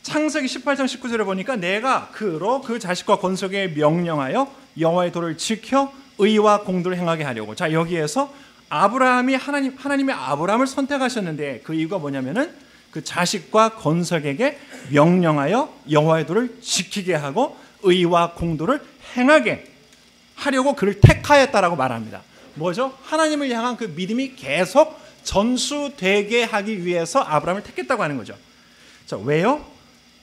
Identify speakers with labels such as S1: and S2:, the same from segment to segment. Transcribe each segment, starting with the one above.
S1: 창세기 18장 19절에 보니까 내가 그로 그 자식과 건석에 명령하여 여호와의 도를 지켜 의와 공도를 행하게 하려고. 자, 여기에서 아브라함이 하나님의 아브라함을 선택하셨는데 그 이유가 뭐냐면은 그 자식과 건석에게 명령하여 여호와의 도를 지키게 하고 의와 공도를 행하게 하려고 그를 택하였다라고 말합니다. 뭐죠? 하나님을 향한 그 믿음이 계속 전수되게 하기 위해서 아브라함을 택했다고 하는 거죠. 자, 왜요?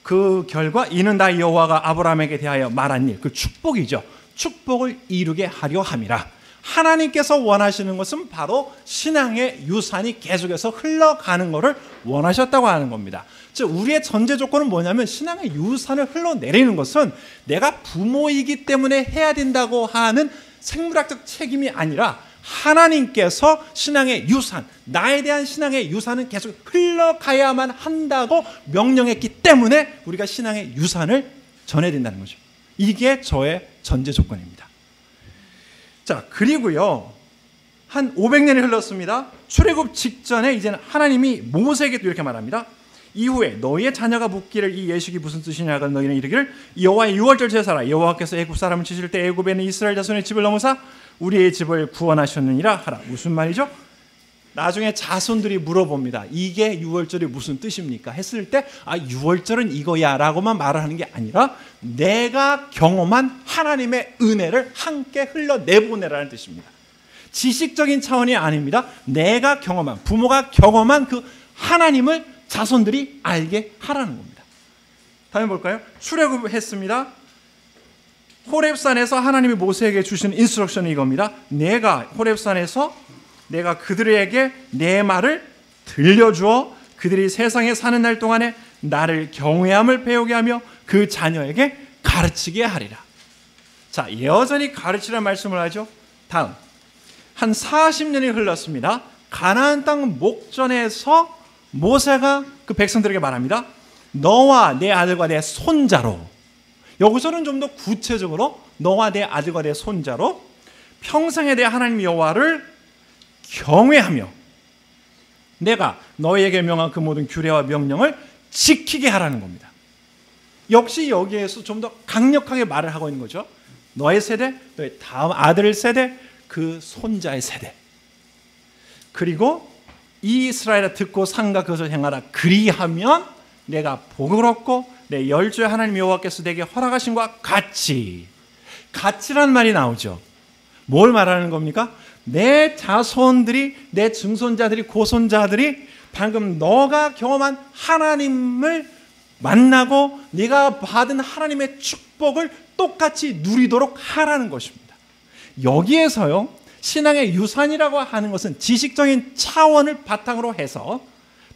S1: 그 결과 이는 다 여호와가 아브라함에게 대하여 말한 일, 그 축복이죠. 축복을 이루게 하려 함이라. 하나님께서 원하시는 것은 바로 신앙의 유산이 계속해서 흘러가는 것을 원하셨다고 하는 겁니다. 즉 우리의 전제 조건은 뭐냐면 신앙의 유산을 흘러내리는 것은 내가 부모이기 때문에 해야 된다고 하는 생물학적 책임이 아니라 하나님께서 신앙의 유산, 나에 대한 신앙의 유산은 계속 흘러가야만 한다고 명령했기 때문에 우리가 신앙의 유산을 전해야 된다는 거죠. 이게 저의 전제 조건입니다. 자, 그리고요, 한 500년이 흘렀습니다. 출애굽 직전에 이제는 하나님이 모세에게도 이렇게 말합니다. 이후에 너희의 자녀가 묻기를 이 예식이 무슨 뜻이냐가 너희는 이르기를 여호와의 유월절 제사라. 여호와께서 애굽 사람을 치실 때 애굽에는 이스라엘 자손의 집을 넘어사 우리의 집을 구원하셨느니라 하라. 무슨 말이죠? 나중에 자손들이 물어봅니다. 이게 유월절이 무슨 뜻입니까? 했을 때 유월절은 이거야 라고만 말을 하는 게 아니라 내가 경험한 하나님의 은혜를 함께 흘러내보내라는 뜻입니다. 지식적인 차원이 아닙니다. 내가 경험한, 부모가 경험한 그 하나님을 자손들이 알게 하라는 겁니다. 다음에 볼까요? 출애굽했습니다. 호렙산에서 하나님이 모세에게 주신 인스트럭션이 이겁니다. 호렙산에서 내가 그들에게 내 말을 들려주어 그들이 세상에 사는 날 동안에 나를 경외함을 배우게 하며 그 자녀에게 가르치게 하리라. 자, 여전히 가르치라는 말씀을 하죠. 다음, 한 40년이 흘렀습니다. 가나안 땅 목전에서 모세가 그 백성들에게 말합니다. 너와 내 아들과 내 손자로, 여기서는 좀 더 구체적으로 너와 내 아들과 내 손자로 평생에 대해 하나님 여호와를 경외하며 내가 너희에게 명한 그 모든 규례와 명령을 지키게 하라는 겁니다. 역시 여기에서 좀 더 강력하게 말을 하고 있는 거죠. 너의 세대, 너의 다음 아들 세대, 그 손자의 세대. 그리고 이 이스라엘아 듣고 삼가 그것을 행하라. 그리하면 내가 복을 얻고 내 열조의 하나님 여호와께서 내게 허락하신 것과 같이라는 말이 나오죠. 뭘 말하는 겁니까? 내 자손들이, 내 증손자들이, 고손자들이 방금 너가 경험한 하나님을 만나고 네가 받은 하나님의 축복을 똑같이 누리도록 하라는 것입니다. 여기에서요, 신앙의 유산이라고 하는 것은 지식적인 차원을 바탕으로 해서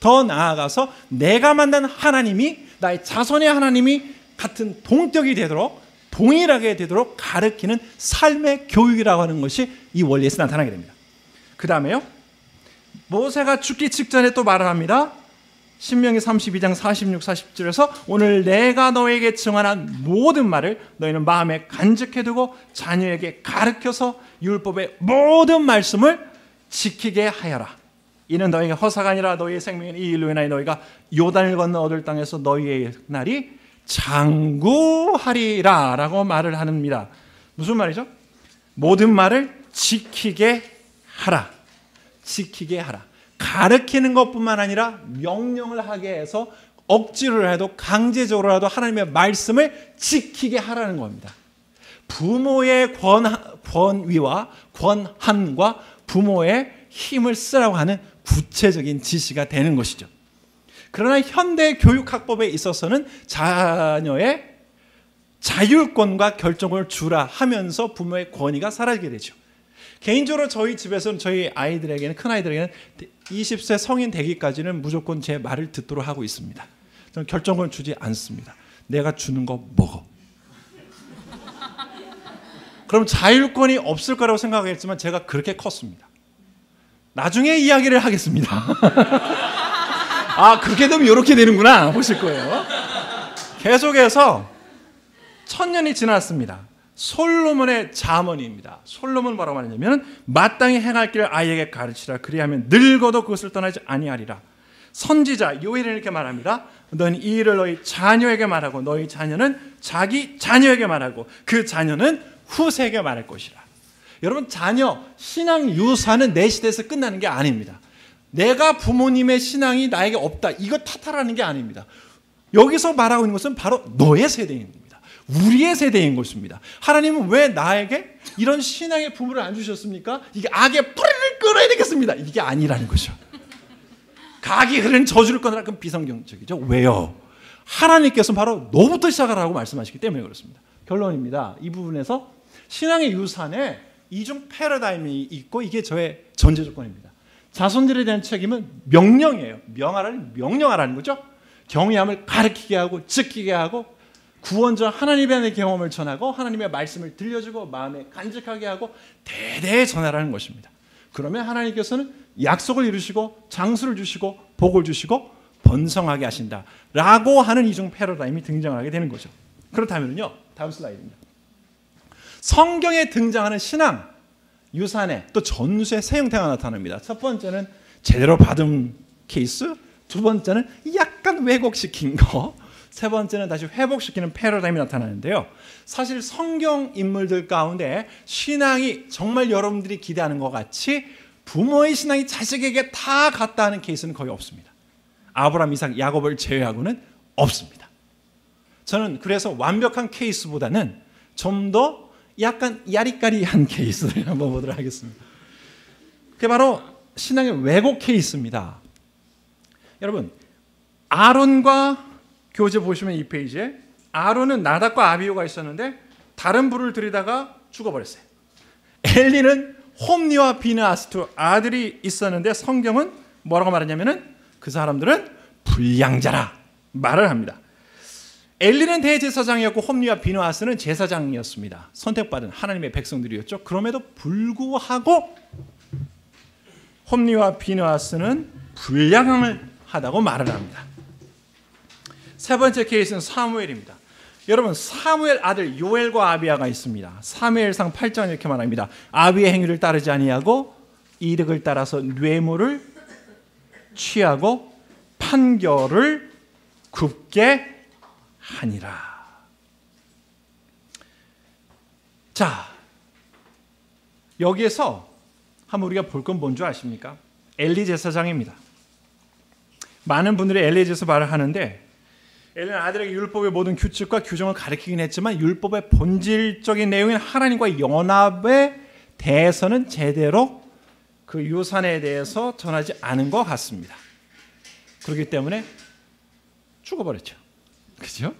S1: 더 나아가서 내가 만난 하나님이 나의 자손의 하나님이 같은 동격이 되도록, 동일하게 되도록 가르치는 삶의 교육이라고 하는 것이 이 원리에서 나타나게 됩니다. 그 다음에요, 모세가 죽기 직전에 또 말을 합니다. 신명기 32장 46, 47에서 오늘 내가 너에게 증언한 모든 말을 너희는 마음에 간직해두고 자녀에게 가르쳐서 율법의 모든 말씀을 지키게 하여라. 이는 너희에게 허사가 아니라 너희의 생명인 이 일로 인하여 너희가 요단을 건너 얻을 땅에서 너희의 날이 장구하리라 라고 말을 합니다. 무슨 말이죠? 모든 말을 지키게 하라. 지키게 하라. 가르치는 것뿐만 아니라 명령을 하게 해서 억지로라도 강제적으로라도 하나님의 말씀을 지키게 하라는 겁니다. 부모의 권위와 권한과 부모의 힘을 쓰라고 하는 구체적인 지시가 되는 것이죠. 그러나 현대 교육학법에 있어서는 자녀의 자율권과 결정을 주라 하면서 부모의 권위가 사라지게 되죠. 개인적으로 저희 집에서는 저희 아이들에게는, 큰 아이들에게는 20세 성인 되기까지는 무조건 제 말을 듣도록 하고 있습니다. 저는 결정권 주지 않습니다. 내가 주는 거 먹어. 그럼 자율권이 없을 거라고 생각했지만 제가 그렇게 컸습니다. 나중에 이야기를 하겠습니다. 아, 그렇게 되면 이렇게 되는구나 보실 거예요. 계속해서 1000년이 지났습니다. 솔로몬의 잠언입니다. 솔로몬은 뭐라고 하느냐면 마땅히 행할 길을 아이에게 가르치라. 그리하면 늙어도 그것을 떠나지 아니하리라. 선지자 요엘은 이렇게 말합니다. 너는 이 일을 너희 자녀에게 말하고 너희 자녀는 자기 자녀에게 말하고 그 자녀는 후세에게 말할 것이라. 여러분, 자녀, 신앙 유산은 내 시대에서 끝나는 게 아닙니다. 내가 부모님의 신앙이 나에게 없다, 이거 탓하라는 게 아닙니다. 여기서 말하고 있는 것은 바로 너의 세대입니다. 우리의 세대인 것입니다. 하나님은 왜 나에게 이런 신앙의 부모를 안 주셨습니까? 이게 악의 뿌리를 끊어야 되겠습니다. 이게 아니라는 거죠. 각이 흐르는 저주를 끊어라. 그럼 비성경적이죠. 왜요? 하나님께서 바로 너부터 시작하라고 말씀하시기 때문에 그렇습니다. 결론입니다. 이 부분에서 신앙의 유산에 이중 패러다임이 있고 이게 저의 전제 조건입니다. 자손들에 대한 책임은 명령이에요. 명령하라는 거죠. 경외함을 가르치게 하고 지키게 하고 구원자 하나님의 경험을 전하고 하나님의 말씀을 들려주고 마음에 간직하게 하고 대대에 전하라는 것입니다. 그러면 하나님께서는 약속을 이루시고 장수를 주시고 복을 주시고 번성하게 하신다라고 하는 이중 패러다임이 등장하게 되는 거죠. 그렇다면요, 다음 슬라이드입니다. 성경에 등장하는 신앙 유산의 또 전수의 세 형태가 나타납니다. 첫 번째는 제대로 받은 케이스, 두 번째는 약간 왜곡시킨 거, 세 번째는 다시 회복시키는 패러다임이 나타나는데요. 사실 성경 인물들 가운데 신앙이 정말 여러분들이 기대하는 것 같이 부모의 신앙이 자식에게 다 갔다 하는 케이스는 거의 없습니다. 아브라함, 이삭, 야곱을 제외하고는 없습니다. 저는 그래서 완벽한 케이스보다는 좀 더 약간 야리까리한 케이스를 한번 보도록 하겠습니다. 그게 바로 신앙의 왜곡 케이스입니다. 여러분, 아론과 교재 보시면 이 페이지에 아론은 나답과 아비후가 있었는데 다른 불을 들이다가 죽어버렸어요. 엘리는 홈니와 비느하스 두 아들이 있었는데 성경은 뭐라고 말하냐면은 그 사람들은 불량자라 말을 합니다. 엘리는 대제사장이었고 홈니와 비느하스는 제사장이었습니다. 선택받은 하나님의 백성들이었죠. 그럼에도 불구하고 홈니와 비느하스는 불량을 하다고 말을 합니다. 세 번째 케이스는 사무엘입니다. 여러분, 사무엘 아들 요엘과 아비야가 있습니다. 사무엘상 8장 이렇게 말합니다. 아비의 행위를 따르지 아니하고 이득을 따라서 뇌물을 취하고 판결을 굽게 하니라. 자, 여기에서 한번 우리가 볼 건 뭔 줄 아십니까? 엘리 제사장입니다. 많은 분들이 엘리 제사 말을 하는데 엘리는 아들에게 율법의 모든 규칙과 규정을 가르치긴 했지만 율법의 본질적인 내용인 하나님과의 연합에 대해서는 제대로 그 유산에 대해서 전하지 않은 것 같습니다. 그렇기 때문에 죽어버렸죠. 그죠?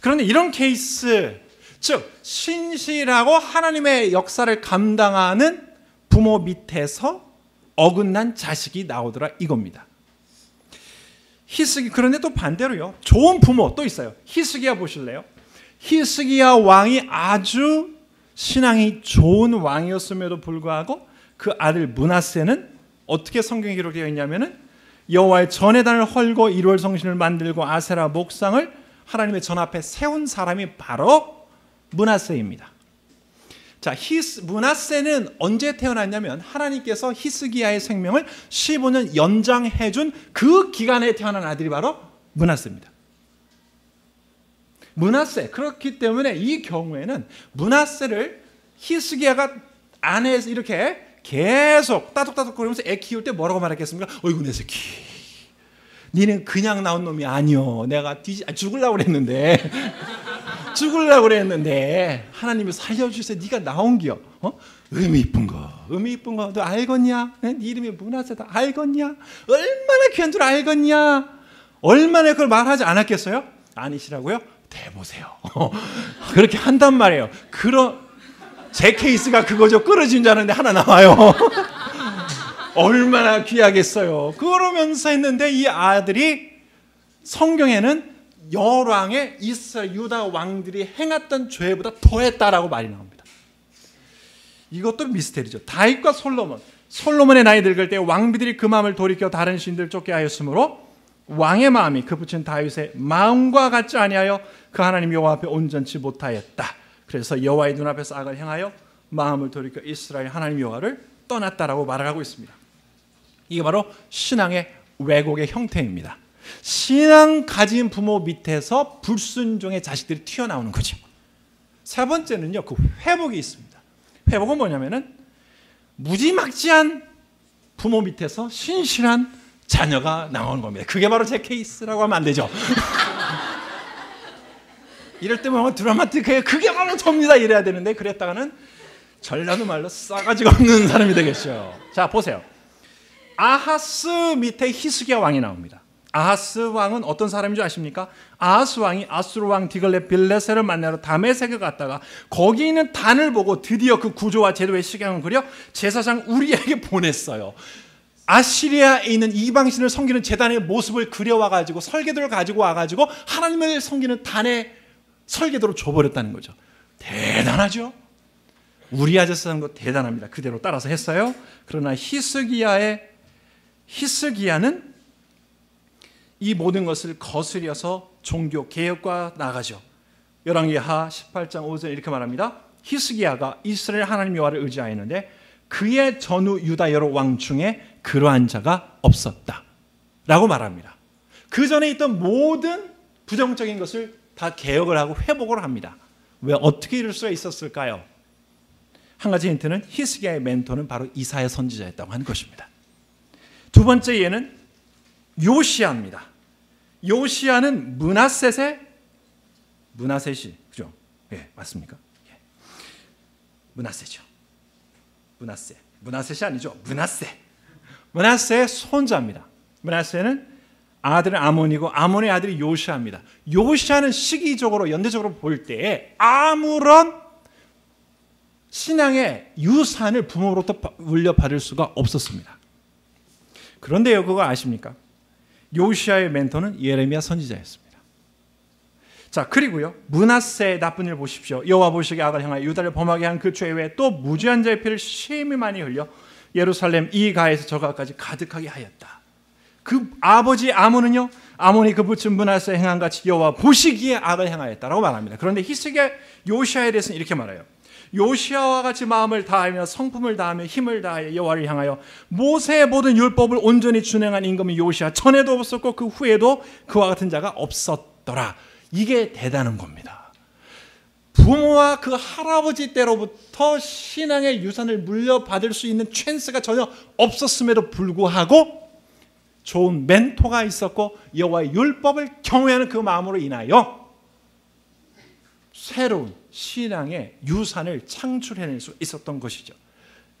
S1: 그런데 이런 케이스, 즉 신실하고 하나님의 역사를 감당하는 부모 밑에서 어긋난 자식이 나오더라 이겁니다. 그런데 또 반대로요, 좋은 부모 또 있어요. 히스기야 보실래요? 히스기야 왕이 아주 신앙이 좋은 왕이었음에도 불구하고 그 아들 므낫세는 어떻게 성경에 기록되어 있냐면은 여호와의 전회단을 헐고 일월 성신을 만들고 아세라 목상을 하나님의 전 앞에 세운 사람이 바로 므낫세입니다. 자, 므낫세는 언제 태어났냐면 하나님께서 히스기야의 생명을 15년 연장해 준 그 기간에 태어난 아들이 바로 므낫세입니다. 므낫세, 그렇기 때문에 이 경우에는 므낫세를 히스기야가 안에서 이렇게 계속 따독따독거리면서 애 키울 때 뭐라고 말했겠습니까? 어이구 내 새끼, 니는 그냥 나온 놈이 아니여. 내가 죽으려고 그랬는데 하나님이 살려주세요. 네가 나온 기여. 의미 이쁜 거 너 알겠냐? 네 이름이 므낫세다 알겠냐? 얼마나 귀한 줄 알겠냐? 얼마나 그걸 말하지 않았겠어요? 아니시라고요? 대보세요. 그렇게 한단 말이에요. 제 케이스가 그거죠. 끌어진 줄 아는데 하나 나와요. 얼마나 귀하겠어요. 그러면서 했는데 이 아들이 성경에는 열왕의 이스라엘 유다 왕들이 행했던 죄보다 더했다라고 말이 나옵니다. 이것도 미스테리죠. 다윗과 솔로몬의 나이 늙을 때 왕비들이 그 마음을 돌이켜 다른 신들 쫓게 하였으므로 왕의 마음이 그 붙인 다윗의 마음과 같지 아니하여 그 하나님 여호와 앞에 온전치 못하였다. 그래서 여호와의 눈앞에서 악을 행하여 마음을 돌이켜 이스라엘 하나님 여호와를 떠났다라고 말을 하고 있습니다. 이게 바로 신앙의 왜곡의 형태입니다. 신앙 가진 부모 밑에서 불순종의 자식들이 튀어나오는 거죠. 세 번째는요, 그 회복이 있습니다. 회복은 뭐냐면은 무지막지한 부모 밑에서 신실한 자녀가 나오는 겁니다. 그게 바로 제 케이스라고 하면 안 되죠. 이럴 때 보면 드라마틱해요. 그게 바로 접니다. 이래야 되는데 그랬다가는 전라도 말로 싸가지가 없는 사람이 되겠죠. 자, 보세요. 아하스 밑에 히스기야 왕이 나옵니다. 아하스 왕은 어떤 사람인 줄 아십니까? 아하스 왕이 아수르 왕 디글렛 빌레셋을 만나러 다메섹에 갔다가 거기 있는 단을 보고 드디어 그 구조와 제도의 식양을 그려 제사장 우리에게 보냈어요. 아시리아에 있는 이방신을 섬기는 제단의 모습을 그려와가지고 설계도를 가지고 와가지고 하나님을 섬기는 단의 설계도로 줘버렸다는 거죠. 대단하죠? 우리아 제사장도 대단합니다. 그대로 따라서 했어요. 그러나 히스기야는 이 모든 것을 거스려서 종교 개혁과 나가죠. 열왕기하 18장 5절 이렇게 말합니다. 히스기야가 이스라엘 하나님 여호와를 의지하였는데 그의 전후 유다 여러 왕 중에 그러한 자가 없었다 라고 말합니다. 그 전에 있던 모든 부정적인 것을 다 개혁을 하고 회복을 합니다. 왜 어떻게 이럴 수가 있었을까요? 한 가지 힌트는 히스기야의 멘토는 바로 이사야 선지자였다고 하는 것입니다. 두 번째 예는 요시야입니다. 요시야는 므낫셋이 그죠? 예, 맞습니까? 예. 므낫셋이죠. 므낫셋이 아니죠. 므낫셋의 손자입니다. 므낫셋은 아들은 아몬이고 아몬의 아들이 요시야입니다. 요시야는 시기적으로 연대적으로 볼 때에 아무런 신앙의 유산을 부모로부터 물려받을 수가 없었습니다. 그런데요, 그거 아십니까? 요시야의 멘토는 예레미야 선지자였습니다. 자, 그리고요, 므낫세의 나쁜 일 보십시오. 여호와 보시기에 악을 향하여 유다를 범하게 한 그 죄 외에 또 무죄한 자의 피를 심히 많이 흘려 예루살렘 이 가에서 저 가까지 가득하게 하였다. 그 아버지 아몬은요, 아몬이 그 붙인 므낫세에 행한 같이 여호와 보시기에 악을 행하였다라고 말합니다. 그런데 히스기야 요시야에 대해서는 이렇게 말해요. 요시야와 같이 마음을 다하며 성품을 다하며 힘을 다하여 여호와를 향하여 모세의 모든 율법을 온전히 준행한 임금이 요시야 전에도 없었고 그 후에도 그와 같은 자가 없었더라. 이게 대단한 겁니다. 부모와 그 할아버지 때로부터 신앙의 유산을 물려받을 수 있는 찬스가 전혀 없었음에도 불구하고 좋은 멘토가 있었고 여호와의 율법을 경외하는 그 마음으로 인하여 새로운 신앙의 유산을 창출해낼 수 있었던 것이죠.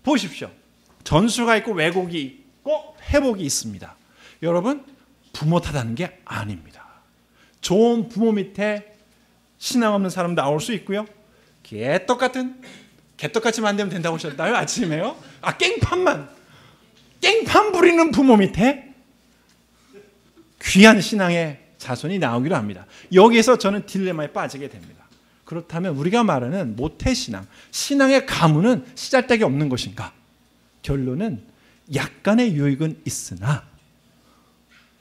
S1: 보십시오. 전수가 있고 왜곡이 있고 회복이 있습니다. 여러분, 부모 탓하는 게 아닙니다. 좋은 부모 밑에 신앙 없는 사람 나올 수 있고요. 개떡같이 만들면 된다고 하셨나요? 아침에요? 깽판 부리는 부모 밑에 귀한 신앙의 자손이 나오기로 합니다. 여기에서 저는 딜레마에 빠지게 됩니다. 그렇다면 우리가 말하는 모태신앙, 신앙의 가문은 시잘데기 없는 것인가? 결론은 약간의 유익은 있으나,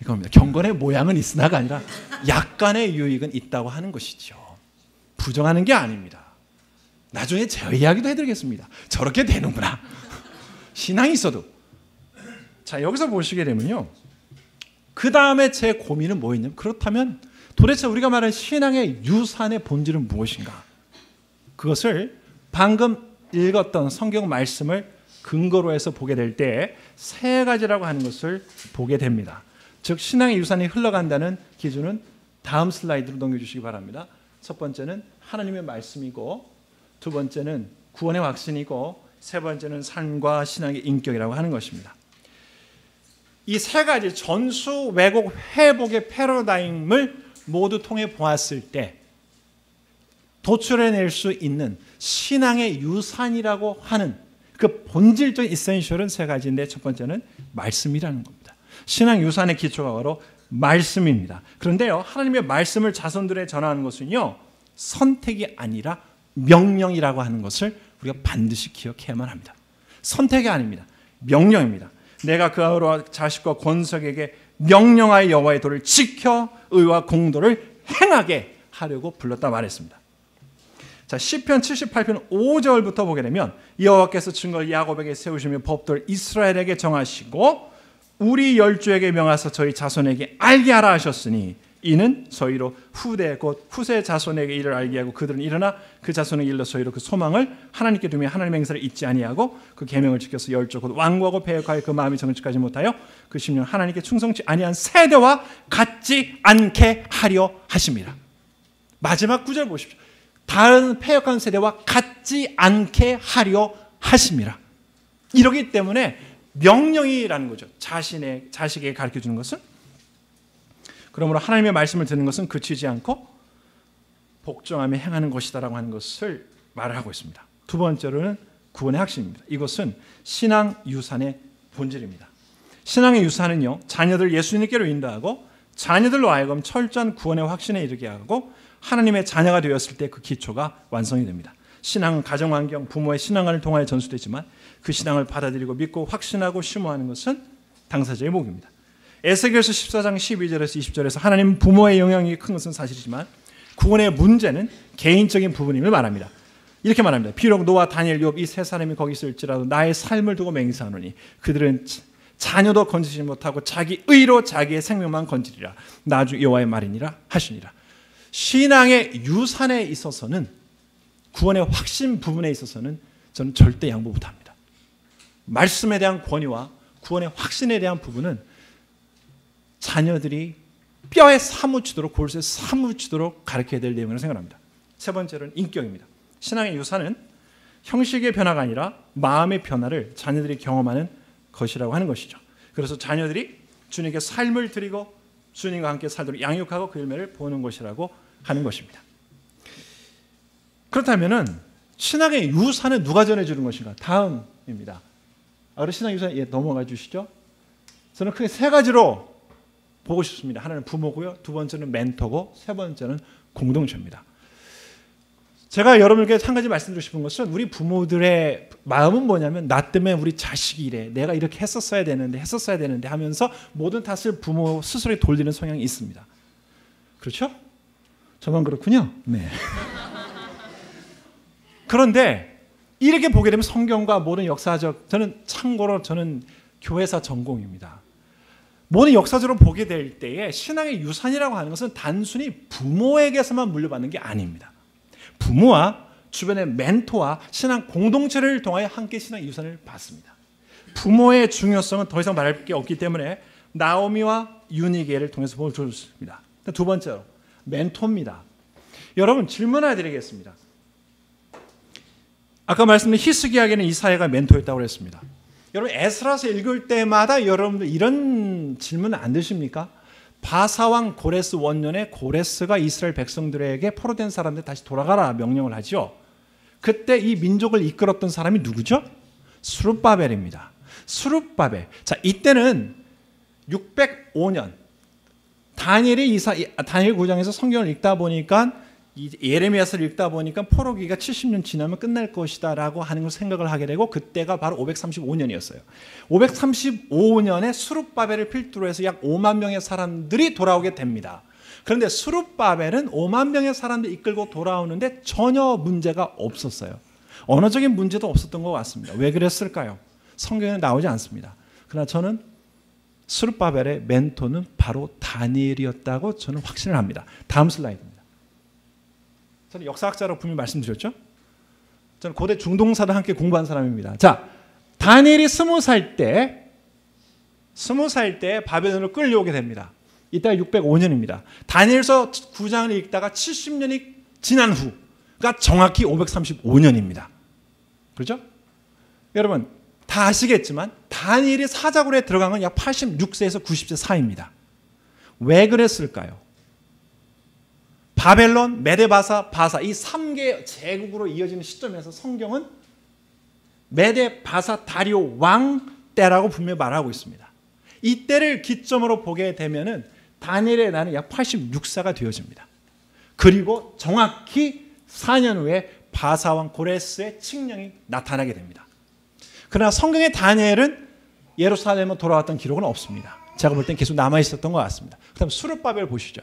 S1: 이겁니다. 경건의 모양은 있으나가 아니라 약간의 유익은 있다고 하는 것이죠. 부정하는 게 아닙니다. 나중에 제 이야기도 해드리겠습니다. 저렇게 되는구나. 신앙이 있어도. 자, 여기서 보시게 되면요, 그 다음에 제 고민은 뭐였냐면, 그렇다면 도대체 우리가 말하는 신앙의 유산의 본질은 무엇인가? 그것을 방금 읽었던 성경 말씀을 근거로 해서 보게 될 때 세 가지라고 하는 것을 보게 됩니다. 즉 신앙의 유산이 흘러간다는 기준은 다음 슬라이드로 넘겨주시기 바랍니다. 첫 번째는 하나님의 말씀이고, 두 번째는 구원의 확신이고, 세 번째는 삶과 신앙의 인격이라고 하는 것입니다. 이 세 가지 전수, 왜곡, 회복의 패러다임을 모두 통해 보았을 때 도출해낼 수 있는 신앙의 유산이라고 하는 그 본질적인 이센셜은 세 가지인데, 첫 번째는 말씀이라는 겁니다. 신앙 유산의 기초가 바로 말씀입니다. 그런데요, 하나님의 말씀을 자손들에 전하는 것은요, 선택이 아니라 명령이라고 하는 것을 우리가 반드시 기억해야만 합니다. 선택이 아닙니다. 명령입니다. 내가 그 아우와 자식과 권속에게 명령하여 여호와의 도를 지켜 의와 공도를 행하게 하려고 불렀다 말했습니다. 자, 시편 78편 5절부터 보게 되면 여호와께서 증거를 야곱에게 세우시며 법도를 이스라엘에게 정하시고 우리 열조에게 명하사 저희 자손에게 알게 하라 하셨으니 이는 저희로 후대 곧 후세 자손에게 이를 알게 하고 그들은 일어나 그 자손에게 일러 저희로 그 소망을 하나님께 두며 하나님의 행사를 잊지 아니하고 그 계명을 지켜서 열조 곧 왕국하고 배역하여 그 마음이 정직하지 못하여 그 심령 하나님께 충성치 아니한 세대와 같지 않게 하려 하심이라. 마지막 구절 보십시오. 다른 패역한 세대와 같지 않게 하려 하심이라. 이러기 때문에 명령이라는 거죠. 자식에게 가르쳐주는 것은. 그러므로 하나님의 말씀을 듣는 것은 그치지 않고 복종하며 행하는 것이다라고 하는 것을 말을 하고 있습니다. 두 번째로는 구원의 핵심입니다. 이것은 신앙 유산의 본질입니다. 신앙의 유산은요, 자녀들 예수님께로 인도하고 자녀들로 하여금 철저한 구원의 확신에 이르게 하고 하나님의 자녀가 되었을 때 그 기초가 완성이 됩니다. 신앙은 가정환경, 부모의 신앙을 통하여 전수되지만 그 신앙을 받아들이고 믿고 확신하고 심호하는 것은 당사자의 몫입니다. 에스겔서 14장 12절에서 20절에서 하나님 부모의 영향이 큰 것은 사실이지만 구원의 문제는 개인적인 부분임을 말합니다. 이렇게 말합니다. 비록 노아, 다니엘, 욥 이 세 사람이 거기 있을지라도 나의 삶을 두고 맹세하노니 그들은 자녀도 건지지 못하고 자기 의로 자기의 생명만 건지리라. 나주 여호와의 말이니라 하시니라. 신앙의 유산에 있어서는, 구원의 확신 부분에 있어서는 저는 절대 양보 못합니다. 말씀에 대한 권위와 구원의 확신에 대한 부분은 자녀들이 뼈에 사무치도록, 골수에 사무치도록 가르쳐야 될 내용이라고 생각합니다. 세 번째로는 인격입니다. 신앙의 유산은 형식의 변화가 아니라 마음의 변화를 자녀들이 경험하는 것이라고 하는 것이죠. 그래서 자녀들이 주님께 삶을 드리고 주님과 함께 살도록 양육하고 그 열매를 보는 것이라고 하는 것입니다. 그렇다면 신앙의 유산은 누가 전해주는 것인가? 다음입니다. 신앙의 유산 넘어가 주시죠. 저는 크게 세 가지로 보고 싶습니다. 하나는 부모고요, 두 번째는 멘토고, 세 번째는 공동체입니다. 제가 여러분께 한 가지 말씀드리고 싶은 것은 우리 부모들의 마음은 뭐냐면 나 때문에 우리 자식이 이래, 내가 이렇게 했었어야 되는데 하면서 모든 탓을 부모 스스로에 돌리는 성향이 있습니다. 그렇죠? 저만 그렇군요. 네. 그런데 이렇게 보게 되면 성경과 모든 역사적, 저는 교회사 전공입니다. 모든 역사적으로 보게 될 때에 신앙의 유산이라고 하는 것은 단순히 부모에게서만 물려받는 게 아닙니다. 부모와 주변의 멘토와 신앙 공동체를 통하여 함께 신앙 유산을 받습니다. 부모의 중요성은 더 이상 말할 게 없기 때문에 나오미와 유니게를 통해서 보여줬습니다. 두 번째로 멘토입니다. 여러분 질문 하나 드리겠습니다. 아까 말씀드린 히스기야에게는 이사야가 멘토였다고 했습니다. 여러분 에스라서 읽을 때마다 여러분들 이런 질문 안 드십니까? 바사왕 고레스 원년에 고레스가 이스라엘 백성들에게 포로된 사람들 다시 돌아가라 명령을 하죠. 그때 이 민족을 이끌었던 사람이 누구죠? 스룹바벨입니다. 스룹바벨. 자, 이때는 605년 다니엘 9장에서 성경을 읽다 보니까 예레미야서를 읽다 보니까 포로기가 70년 지나면 끝날 것이다 라고 하는 걸 생각을 하게 되고 그때가 바로 535년이었어요. 535년에 스룹바벨을 필두로 해서 약 5만 명의 사람들이 돌아오게 됩니다. 그런데 스룹바벨은 5만 명의 사람들이 이끌고 돌아오는데 전혀 문제가 없었어요. 언어적인 문제도 없었던 것 같습니다. 왜 그랬을까요? 성경에 나오지 않습니다. 그러나 저는 스룹바벨의 멘토는 바로 다니엘이었다고 저는 확신을 합니다. 다음 슬라이드입니다. 저는 역사학자로 분명히 말씀드렸죠. 저는 고대 중동사도 함께 공부한 사람입니다. 자, 다니엘이 20살 때 바벨론으로 끌려오게 됩니다. 이때가 605년입니다. 다니엘서 9장을 읽다가 70년이 지난 후가 정확히 535년입니다. 그렇죠? 여러분 다 아시겠지만 다니엘이 사자굴에 들어간 건 약 86세에서 90세 사이입니다. 왜 그랬을까요? 바벨론, 메데바사, 바사 이 3개 제국으로 이어지는 시점에서 성경은 메데, 바사, 다리오 왕 때라고 분명히 말하고 있습니다. 이 때를 기점으로 보게 되면은 다니엘의 나이는 약 86세가 되어집니다. 그리고 정확히 4년 후에 바사왕 고레스의 칙령이 나타나게 됩니다. 그러나 성경의 다니엘은 예루살렘으로 돌아왔던 기록은 없습니다. 제가 볼 땐 계속 남아있었던 것 같습니다. 그 다음 수르바벨 보시죠.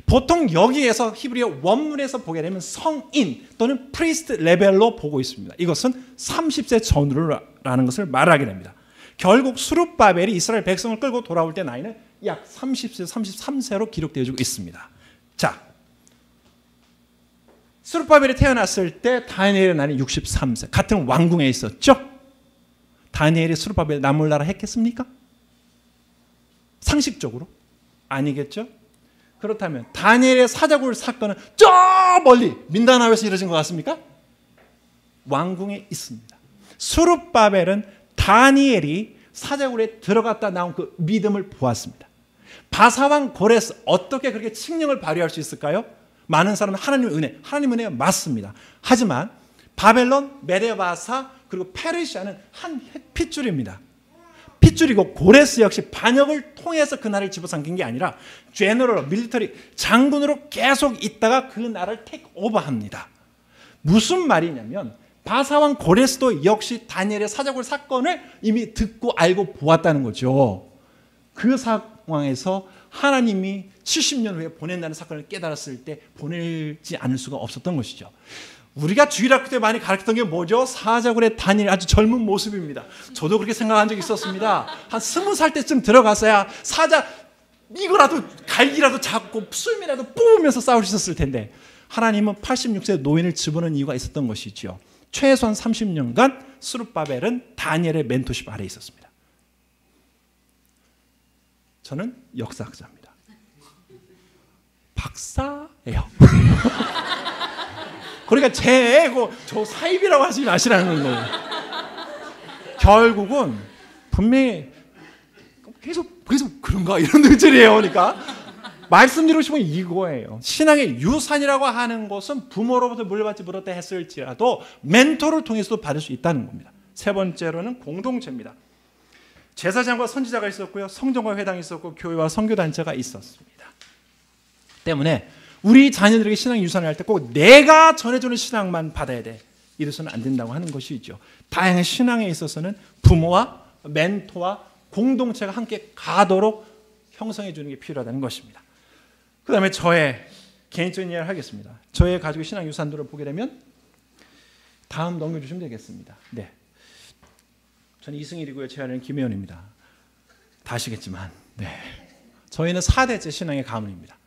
S1: 보통 여기에서 히브리어 원문에서 보게 되면 성인 또는 프리스트 레벨로 보고 있습니다. 이것은 30세 전후라는 것을 말하게 됩니다. 결국 스룹바벨이 이스라엘 백성을 끌고 돌아올 때 나이는 약 30세, 33세로 기록되어지고 있습니다. 자, 스룹바벨이 태어났을 때 다니엘의 나이는 63세. 같은 왕궁에 있었죠? 다니엘이 스룹바벨 나몰라라 했겠습니까? 상식적으로? 아니겠죠? 그렇다면 다니엘의 사자굴 사건은 저 멀리 민다나오에서 이루어진 것 같습니까? 왕궁에 있습니다. 스룹바벨은 다니엘이 사자굴에 들어갔다 나온 그 믿음을 보았습니다. 바사왕 고레스 어떻게 그렇게 칙령을 발휘할 수 있을까요? 많은 사람은 하나님의 은혜, 하나님의 은혜가 맞습니다. 하지만 바벨론, 메데바사 그리고 페르시아는 한 핏줄입니다. 핏줄이고 고레스 역시 반역을 통해서 그 나라를 집어삼킨 게 아니라 제너럴, 밀리터리, 장군으로 계속 있다가 그 나라를 테이크 오버합니다. 무슨 말이냐면 바사왕 고레스도 역시 다니엘의 사자굴 사건을 이미 듣고 알고 보았다는 거죠. 그 상황에서 하나님이 70년 후에 보낸다는 사건을 깨달았을 때 보내지 않을 수가 없었던 것이죠. 우리가 주일학교 때 많이 가르쳤던 게 뭐죠? 사자굴의 다니엘 아주 젊은 모습입니다. 저도 그렇게 생각한 적이 있었습니다. 한 20살 때쯤 들어갔어야 사자 이거라도 갈기라도 잡고 술 이라도 뽑으면서 싸울 수 있었을 텐데 하나님은 86세 노인을 집어넣은 이유가 있었던 것이죠. 최소한 30년간 스룹바벨은 다니엘의 멘토십 아래에 있었습니다. 저는 역사학자입니다. 박사예요. 그러니까 저 사입이라고 하지 마시라는 거예요. 결국은 분명히 계속 그런가 이런 느낌이에요. 그러니까 말씀드리고 싶은 건 이거예요. 신앙의 유산이라고 하는 것은 부모로부터 물려받지 못했다 했을지라도 멘토를 통해서도 받을 수 있다는 겁니다. 세 번째로는 공동체입니다. 제사장과 선지자가 있었고요. 성전과 회당이 있었고 교회와 선교단체가 있었습니다. 때문에 우리 자녀들에게 신앙 유산을 할 때 꼭 내가 전해주는 신앙만 받아야 돼. 이래서는 안 된다고 하는 것이죠. 다양한 신앙에 있어서는 부모와 멘토와 공동체가 함께 가도록 형성해 주는 게 필요하다는 것입니다. 그 다음에 저의 개인적인 이야기를 하겠습니다. 저의 가지고 신앙 유산들을 보게 되면 다음 넘겨주시면 되겠습니다. 네, 저는 이승일이고요. 제 아내는 김혜연입니다. 다 아시겠지만 저희는 4대째 신앙의 가문입니다.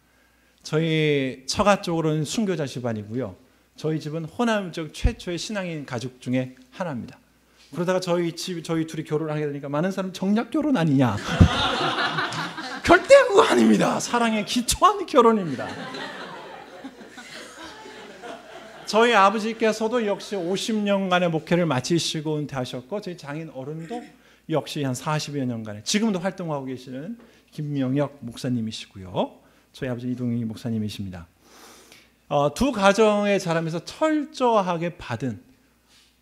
S1: 저희 처가 쪽으로는 순교자 집안이고요. 저희 집은 호남 쪽 최초의 신앙인 가족 중에 하나입니다. 그러다가 저희 둘이 결혼을 하게 되니까 많은 사람 정략 결혼 아니냐. 절대 그거 아닙니다. 사랑에 기초한 결혼입니다. 저희 아버지께서도 역시 50년간의 목회를 마치시고 은퇴하셨고 저희 장인 어른도 역시 한 40여 년간의 지금도 활동하고 계시는 김명혁 목사님이시고요. 저희 아버지 이동희 목사님이십니다. 두 가정에 자라면서 철저하게 받은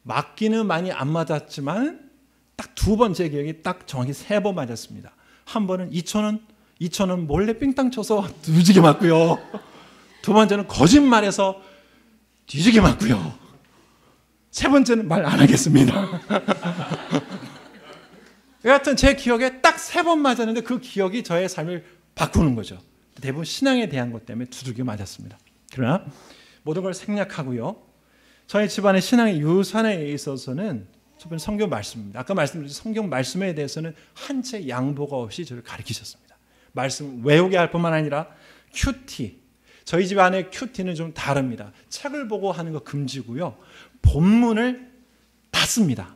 S1: 맞기는 많이 안 맞았지만 딱 두 번 제 기억이 딱 정확히 3번 맞았습니다. 한 번은 2,000원 몰래 삥땅 쳐서 뒤지게 맞고요. 두 번째는 거짓말해서 뒤지게 맞고요. 세 번째는 말 안 하겠습니다. 여하튼 제 기억에 딱 3번 맞았는데 그 기억이 저의 삶을 바꾸는 거죠. 대부분 신앙에 대한 것 때문에 두들겨 맞았습니다. 그러나 모든 걸 생략하고요. 저희 집안의 신앙의 유산에 있어서는 첫 번째 성경 말씀입니다. 아까 말씀드린 성경 말씀에 대해서는 한 채 양보가 없이 저를 가르치셨습니다. 말씀 외우게 할 뿐만 아니라 큐티. 저희 집 안에 큐티는 좀 다릅니다. 책을 보고 하는 거 금지고요. 본문을 다 씁니다.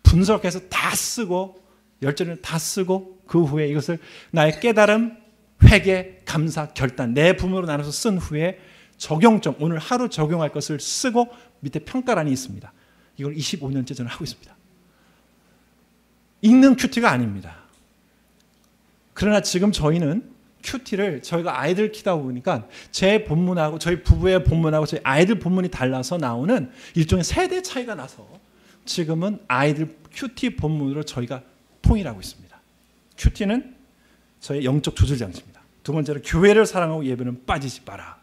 S1: 분석해서 다 쓰고 열절을 다 쓰고 그 후에 이것을 나의 깨달음, 회개, 감사, 결단 네 부분으로 나눠서 쓴 후에 적용점, 오늘 하루 적용할 것을 쓰고 밑에 평가란이 있습니다. 이걸 25년째 저는 하고 있습니다. 읽는 큐티가 아닙니다. 그러나 지금 저희는 큐티를 저희가 아이들 키다 보니까 제 본문하고 저희 부부의 본문하고 저희 아이들 본문이 달라서 나오는 일종의 세대 차이가 나서 지금은 아이들 큐티 본문으로 저희가 통일하고 있습니다. 큐티는 저의 영적 조절 장치입니다. 두 번째로 교회를 사랑하고 예배는 빠지지 마라.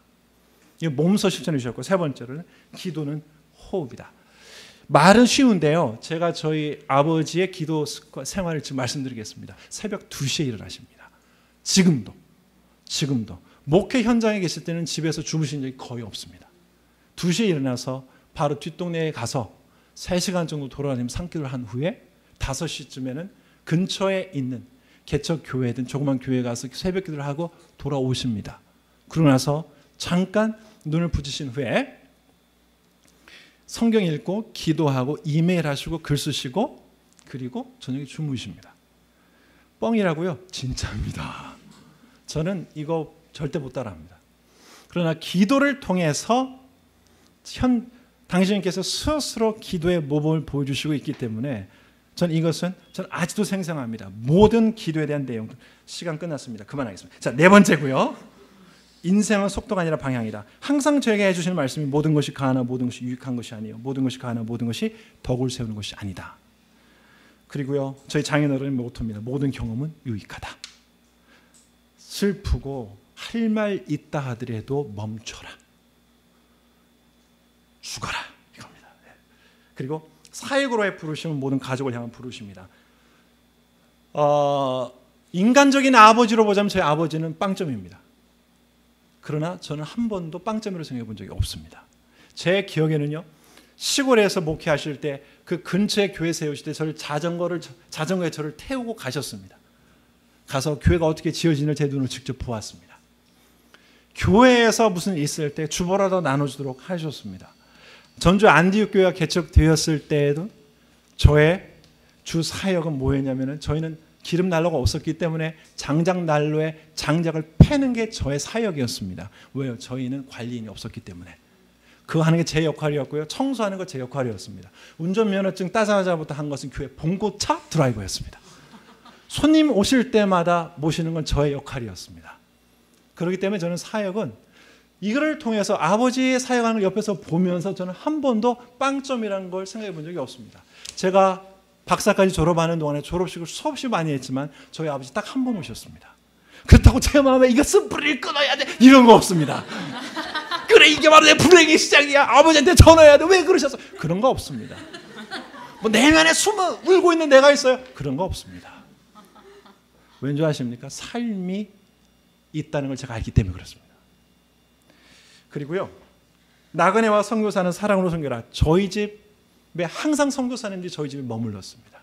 S1: 이거 몸소 실천해 주셨고 세 번째로는 기도는 호흡이다. 말은 쉬운데요. 제가 저희 아버지의 기도 생활을 지금 말씀드리겠습니다. 새벽 2시에 일어나십니다. 지금도 목회 현장에 계실 때는 집에서 주무신 적이 거의 없습니다. 2시에 일어나서 바로 뒷동네에 가서 3시간 정도 돌아다니며 산길을 한 후에 5시쯤에는 근처에 있는 개척 교회든 조그만 교회 가서 새벽 기도를 하고 돌아오십니다. 그러고 나서 잠깐 눈을 붙이신 후에 성경 읽고 기도하고 이메일 하시고 글 쓰시고 그리고 저녁에 주무십니다. 뻥이라고요? 진짜입니다. 저는 이거 절대 못 따라합니다. 그러나 기도를 통해서 당신께서 스스로 기도의 모범을 보여주시고 있기 때문에 저는 아직도 생생합니다. 모든 기도에 대한 내용. 시간 끝났습니다. 그만하겠습니다. 자, 4번째고요. 인생은 속도가 아니라 방향이다. 항상 저에게 해주시는 말씀이 모든 것이 가하나 모든 것이 유익한 것이 아니에요. 모든 것이 가하나 모든 것이 덕을 세우는 것이 아니다. 그리고요, 저희 장인어른의 모토입니다. 모든 경험은 유익하다. 슬프고 할 말 있다 하더라도 멈춰라. 죽어라. 이겁니다. 그리고 사역으로의 부르심은 모든 가족을 향한 부르심이다. 인간적인 아버지로 보자면 저희 아버지는 빵점입니다. 그러나 저는 한 번도 빵점으로 생각해 본 적이 없습니다. 제 기억에는요, 시골에서 목회하실 때 그 근처에 교회 세우실 때 자전거에 저를 태우고 가셨습니다. 가서 교회가 어떻게 지어지는지 제 눈으로 직접 보았습니다. 교회에서 무슨 일 있을 때 주보라도 나눠주도록 하셨습니다. 전주 안디옥 교회가 개척되었을 때에도 저의 주 사역은 뭐였냐면은 저희는 기름 난로가 없었기 때문에 장작 난로에 장작을 패는 게 저의 사역이었습니다. 왜요? 저희는 관리인이 없었기 때문에. 그거 하는 게 제 역할이었고요. 청소하는 거 제 역할이었습니다. 운전면허증 따자마자부터 한 것은 교회 봉고차 드라이버였습니다. 손님 오실 때마다 모시는 건 저의 역할이었습니다. 그렇기 때문에 저는 사역은 이거를 통해서 아버지의 사역하는 걸 옆에서 보면서 저는 한 번도 빵점이라는 걸 생각해 본 적이 없습니다. 제가 박사까지 졸업하는 동안에 졸업식을 수없이 많이 했지만 저희 아버지 딱 한 번 오셨습니다. 그렇다고 제 마음에 이것은 불을 끊어야 돼 이런 거 없습니다. 그래 이게 바로 내 불행의 시작이야. 아버지한테 전화해야 돼. 왜 그러셨어? 그런 거 없습니다. 뭐 내면에 숨어 울고 있는 내가 있어요? 그런 거 없습니다. 왠지 아십니까? 삶이 있다는 걸 제가 알기 때문에 그렇습니다. 그리고요, 나그네와 선교사는 사랑으로 섬겨라. 저희 집에 항상 선교사님들이 저희 집에 머물렀습니다.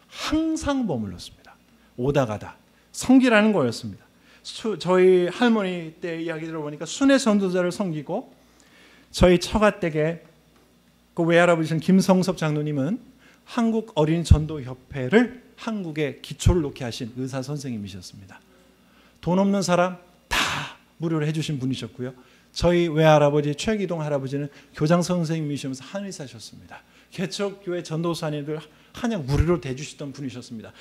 S1: 항상 머물렀습니다. 오다 가다 섬기라는 거였습니다. 저희 할머니 때 이야기 들어보니까 순회 전도자를 섬기고, 저희 처가댁에 그 외할아버지신 김성섭 장로님은 한국 어린이 전도협회를 한국에 기초를 놓게 하신 의사 선생님이셨습니다. 돈 없는 사람 다 무료로 해주신 분이셨고요. 저희 외할아버지 최기동 할아버지는 교장 선생님이시면서 한의사셨습니다. 개척교회 전도사님들 한약 무료로 대주시던 분이셨습니다.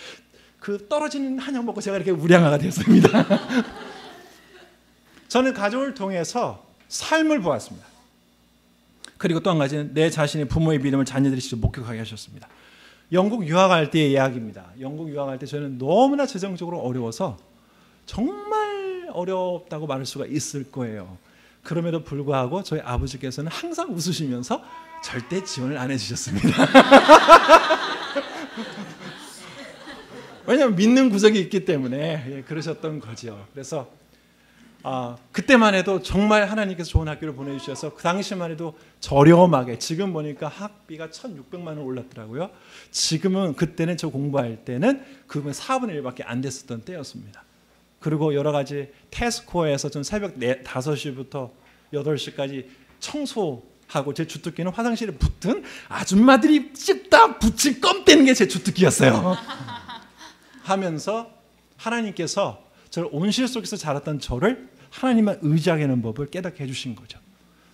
S1: 그 떨어지는 한약 먹고 제가 이렇게 우량아가 됐습니다. 저는 가족을 통해서 삶을 보았습니다. 그리고 또 한 가지는 내 자신의 부모의 믿음을 자녀들이 직접 목격하게 하셨습니다. 영국 유학할 때의 이야기입니다. 영국 유학할 때 저는 너무나 재정적으로 어려워서 정말 어렵다고 말할 수가 있을 거예요. 그럼에도 불구하고 저희 아버지께서는 항상 웃으시면서 절대 지원을 안 해주셨습니다. 왜냐하면 믿는 구석이 있기 때문에 그러셨던 거죠. 그래서 그때만 해도 정말 하나님께서 좋은 학교를 보내주셔서 그 당시만 해도 저렴하게, 지금 보니까 학비가 1,600만 원 올랐더라고요. 지금은, 그때는 저 공부할 때는 그건 4분의 1밖에 안 됐었던 때였습니다. 그리고 여러 가지 테스코에서 전 새벽 5시부터 8시까지 청소하고, 제 주특기는 화장실에 붙은 아줌마들이 씹다 붙일 껌 떼는 게 제 주특기였어요. 하면서 하나님께서 저를 온실 속에서 자랐던 저를 하나님만 의지하게 하는 법을 깨닫게 해주신 거죠.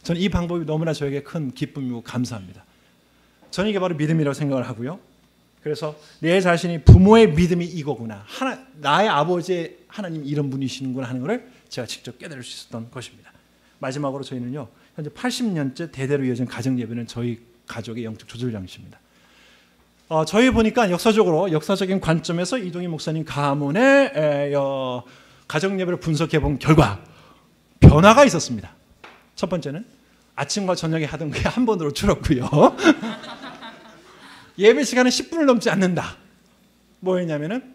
S1: 저는 이 방법이 너무나 저에게 큰 기쁨이고 감사합니다. 저는 이게 바로 믿음이라고 생각을 하고요. 그래서 내 자신이 부모의 믿음이 이거구나, 나의 아버지의 하나님 이런 분이시는구나 하는 것을 제가 직접 깨달을 수 있었던 것입니다. 마지막으로 저희는요, 현재 80년째 대대로 이어진 가정예배는 저희 가족의 영적 조절 장치입니다. 저희 보니까 역사적인 관점에서 이동희 목사님 가문의 가정예배를 분석해 본 결과 변화가 있었습니다. 첫 번째는 아침과 저녁에 하던 게 한 번으로 줄었고요. 예배 시간은 10분을 넘지 않는다. 뭐였냐면은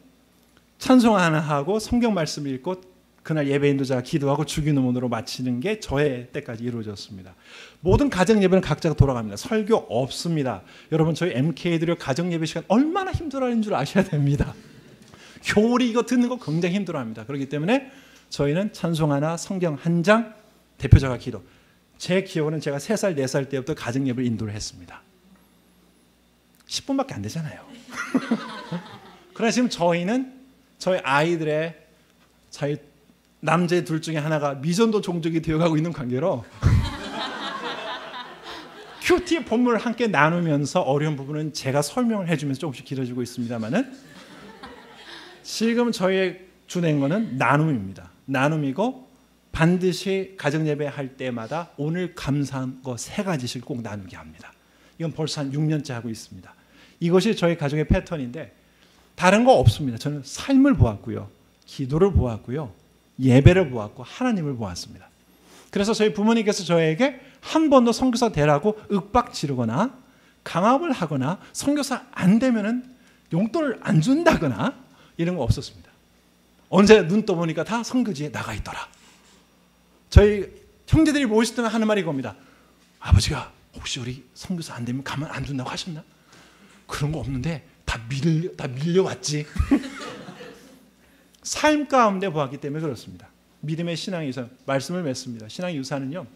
S1: 찬송 하나 하고 성경 말씀 읽고 그날 예배 인도자가 기도하고 주기도문으로 마치는 게 저의 때까지 이루어졌습니다. 모든 가정 예배는 각자가 돌아갑니다. 설교 없습니다. 여러분 저희 MK들의 가정 예배 시간 얼마나 힘들어하는 줄 아셔야 됩니다. 교리 이거 듣는 거 굉장히 힘들어합니다. 그렇기 때문에 저희는 찬송 하나, 성경 한 장, 대표자가 기도. 제 기억으로는 제가 3살, 4살 때부터 가정 예배를 인도를 했습니다. 10분밖에 안 되잖아요. 그러나 지금 저희는 저희 아이들의 저희 남자 둘 중에 하나가 미전도 종족이 되어가고 있는 관계로 큐티의 본문을 함께 나누면서 어려운 부분은 제가 설명을 해주면서 조금씩 길어지고 있습니다만은 지금 저희 주된 거는 나눔입니다. 나눔이고 반드시 가정예배 할 때마다 오늘 감사한 거 3가지씩 꼭 나누게 합니다. 이건 벌써 한 6년째 하고 있습니다. 이것이 저희 가정의 패턴인데 다른 거 없습니다. 저는 삶을 보았고요. 기도를 보았고요. 예배를 보았고 하나님을 보았습니다. 그래서 저희 부모님께서 저에게 한 번도 선교사 되라고 윽박 지르거나 강압을 하거나 선교사 안 되면은 용돈을 안 준다거나 이런 거 없었습니다. 언제 눈 떠보니까 다 선교지에 나가 있더라. 저희 형제들이 모실 때는 하는 말이 이겁니다. 아버지가 혹시 우리 선교사 안 되면 가만 안 둔다고 하셨나? 그런 거 없는데 다 밀려왔지. 삶 가운데 보았기 때문에 그렇습니다. 믿음의 신앙의 유산, 말씀을 맺습니다. 신앙의 유산은요,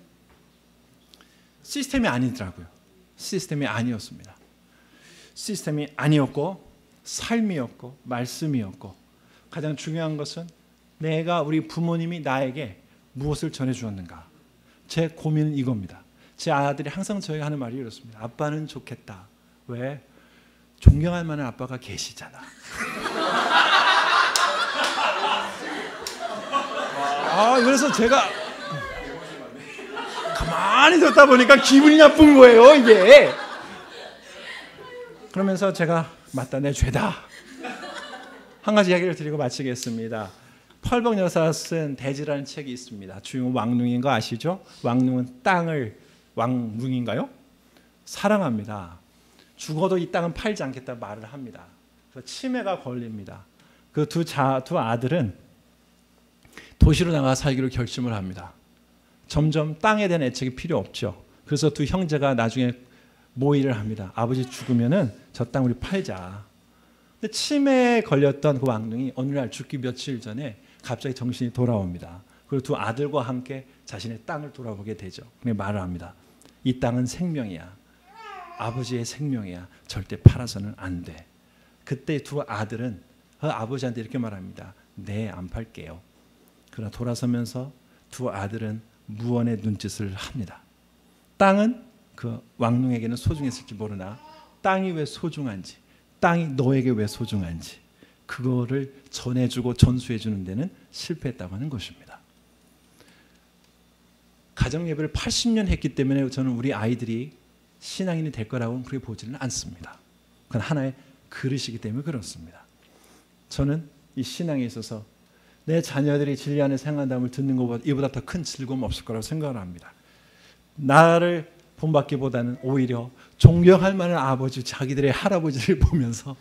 S1: 시스템이 아니더라고요. 시스템이 아니었습니다. 시스템이 아니었고 삶이었고 말씀이었고 가장 중요한 것은 내가 우리 부모님이 나에게 무엇을 전해주었는가. 제 고민은 이겁니다. 제 아들이 항상 저에게 하는 말이 이렇습니다. 아빠는 좋겠다. 왜? 존경할 만한 아빠가 계시잖아. 그래서 제가 가만히 듣다 보니까 기분이 나쁜 거예요, 이게. 그러면서 제가 맞다, 내 죄다. 한 가지 이야기를 드리고 마치겠습니다. 펄벅 여사가 쓴 대지라는 책이 있습니다. 주인공 왕눈인 거 아시죠? 왕눈은 땅을, 왕눈인가요? 사랑합니다. 죽어도 이 땅은 팔지 않겠다 말을 합니다. 그래서 치매가 걸립니다. 그 두 아들은 도시로 나가 살기로 결심을 합니다. 점점 땅에 대한 애착이 필요 없죠. 그래서 두 형제가 나중에 모의를 합니다. 아버지 죽으면은 저 땅 우리 팔자. 근데 치매에 걸렸던 그 왕눈이 어느 날 죽기 며칠 전에 갑자기 정신이 돌아옵니다. 그리고 두 아들과 함께 자신의 땅을 돌아보게 되죠. 근데 말을 합니다. 이 땅은 생명이야. 아버지의 생명이야. 절대 팔아서는 안 돼. 그때 두 아들은 아버지한테 이렇게 말합니다. 네, 안 팔게요. 그러나 돌아서면서 두 아들은 무언의 눈짓을 합니다. 땅은 그 왕눈에게는 소중했을지 모르나 땅이 왜 소중한지, 땅이 너에게 왜 소중한지 그거를 전해주고 전수해주는 데는 실패했다고 하는 것입니다. 가정예배를 80년 했기 때문에 저는 우리 아이들이 신앙인이 될 거라고는 그렇게 보지는 않습니다. 그건 하나의 그릇이기 때문에 그렇습니다. 저는 이 신앙에 있어서 내 자녀들이 진리 안에 생활담을 듣는 것보다 이보다 더 큰 즐거움 없을 거라고 생각을 합니다. 나를 본받기보다는 오히려 존경할 만한 아버지, 자기들의 할아버지를 보면서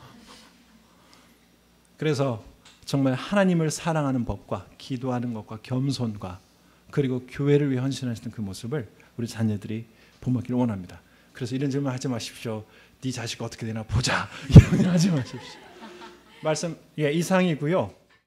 S1: 그래서 정말 하나님을 사랑하는 법과 기도하는 것과 겸손과 그리고 교회를 위해 헌신하시는 그 모습을 우리 자녀들이 본받기를 원합니다. 그래서 이런 질문 하지 마십시오. 네 자식 어떻게 되나 보자. 이런 말 하지 마십시오. 말씀 이상이고요.